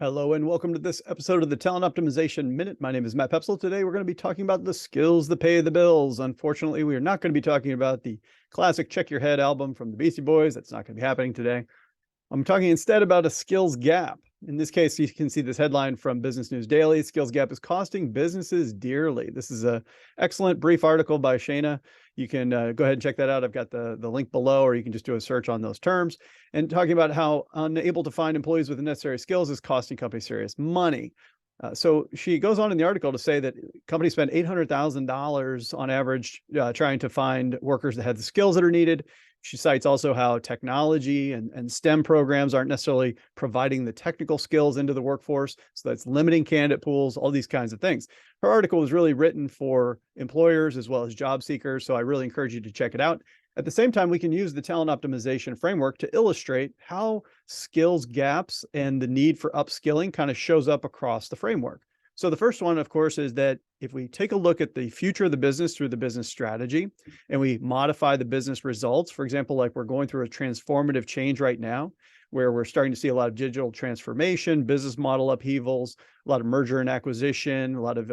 Hello and welcome to this episode of the Talent Optimization Minute. My name is Matt Pepsel. Today we're going to be talking about the skills that pay the bills. Unfortunately, we are not going to be talking about the classic Check Your Head album from the Beastie Boys. That's not going to be happening today. I'm talking instead about a skills gap. In this case, you can see this headline from Business News Daily. Skills gap is costing businesses dearly. This is an excellent brief article by Shana. You can go ahead and check that out. I've got the link below, or you can just do a search on those terms. And talking about how unable to find employees with the necessary skills is costing companies serious money. So she goes on in the article to say that companies spend $800,000 on average trying to find workers that have the skills that are needed. She cites also how technology and STEM programs aren't necessarily providing the technical skills into the workforce. So that's limiting candidate pools, all these kinds of things. Her article was really written for employers as well as job seekers. So I really encourage you to check it out. At the same time, we can use the talent optimization framework to illustrate how skills gaps and the need for upskilling kind of shows up across the framework. So the first one, of course, is that if we take a look at the future of the business through the business strategy and we modify the business results, for example, like we're going through a transformative change right now, where we're starting to see a lot of digital transformation, business model upheavals, a lot of merger and acquisition, a lot of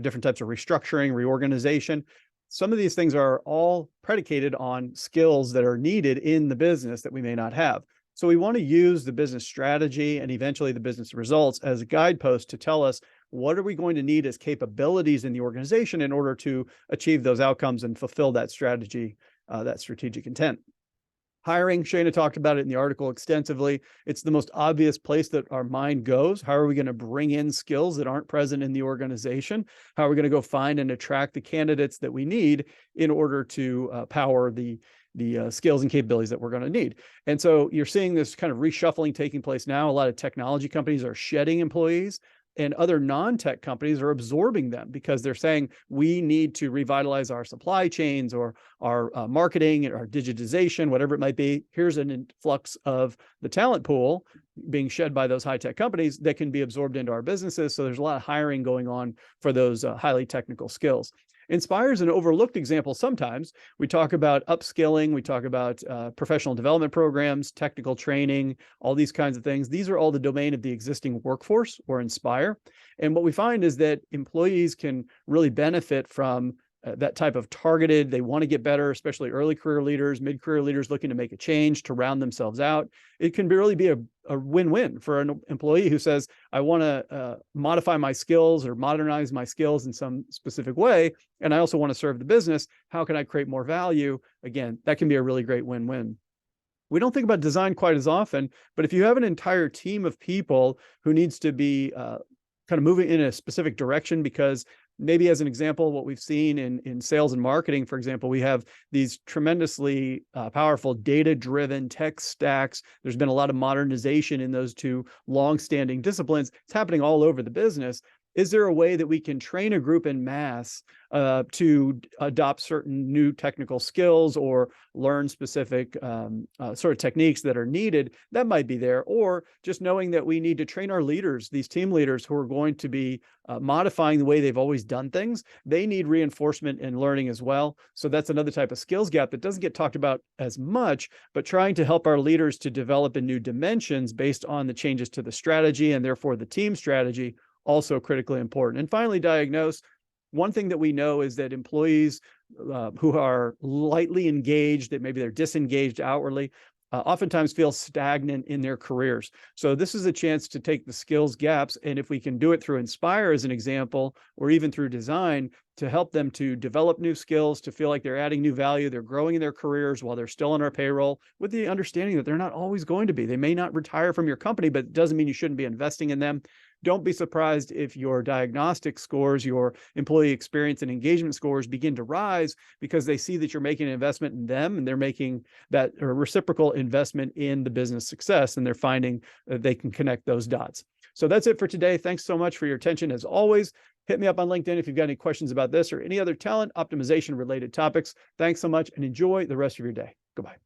different types of restructuring, reorganization. Some of these things are all predicated on skills that are needed in the business that we may not have. So we want to use the business strategy and eventually the business results as a guidepost to tell us what are we going to need as capabilities in the organization in order to achieve those outcomes and fulfill that strategy, that strategic intent. Hiring, Shana talked about it in the article extensively. It's the most obvious place that our mind goes. How are we going to bring in skills that aren't present in the organization? How are we going to go find and attract the candidates that we need in order to power the skills and capabilities that we're going to need? And so you're seeing this kind of reshuffling taking place now. A lot of technology companies are shedding employees, and other non-tech companies are absorbing them because they're saying we need to revitalize our supply chains or our marketing or our digitization, whatever it might be. Here's an influx of the talent pool being shed by those high-tech companies that can be absorbed into our businesses. So there's a lot of hiring going on for those highly technical skills. Inspire is an overlooked example sometimes. We talk about upskilling, we talk about professional development programs, technical training, all these kinds of things. These are all the domain of the existing workforce or Inspire. And what we find is that employees can really benefit from that type of targeted, they want to get better, especially early career leaders, mid-career leaders looking to make a change to round themselves out. It can really be a win-win for an employee who says, I want to modify my skills or modernize my skills in some specific way, and I also want to serve the business. How can I create more value? Again, that can be a really great win-win. We don't think about design quite as often, but if you have an entire team of people who needs to be kind of moving in a specific direction, because maybe as an example, what we've seen in sales and marketing, for example, we have these tremendously powerful data-driven tech stacks. There's been a lot of modernization in those two long-standing disciplines. It's happening all over the business. Is there a way that we can train a group en masse to adopt certain new technical skills or learn specific sort of techniques that are needed? That might be there. Or just knowing that we need to train our leaders, these team leaders who are going to be modifying the way they've always done things. They need reinforcement and learning as well. So that's another type of skills gap that doesn't get talked about as much, but trying to help our leaders to develop in new dimensions based on the changes to the strategy and therefore the team strategy, also critically important. And finally, diagnose. One thing that we know is that employees who are lightly engaged, that maybe they're disengaged outwardly, oftentimes feel stagnant in their careers. So this is a chance to take the skills gaps, and if we can do it through Inspire as an example, or even through design, to help them to develop new skills, to feel like they're adding new value, they're growing in their careers while they're still on our payroll, with the understanding that they're not always going to be. They may not retire from your company, but it doesn't mean you shouldn't be investing in them. Don't be surprised if your diagnostic scores, your employee experience and engagement scores begin to rise because they see that you're making an investment in them and they're making that reciprocal investment in the business success, and they're finding that they can connect those dots. So that's it for today. Thanks so much for your attention. As always, hit me up on LinkedIn if you've got any questions about this or any other talent optimization related topics. Thanks so much and enjoy the rest of your day. Goodbye.